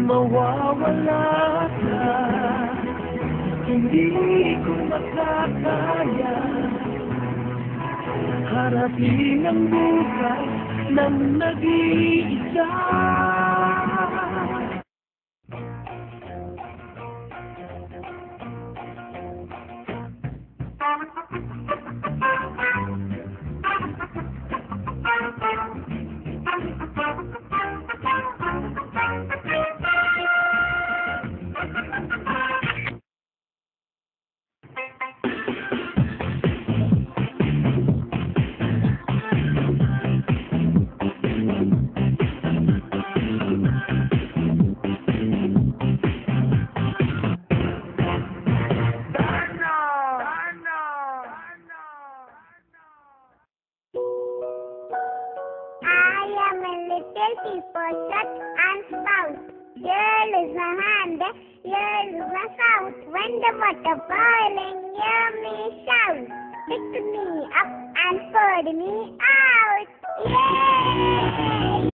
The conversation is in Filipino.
mawawala ka. Hindi ko makakaya harapin ang bukas ng nag-iisa. Shut and spout. Here is my hand, here is my spout. When the water boiling, hear me shout. Pick me up and pour me out. Yay!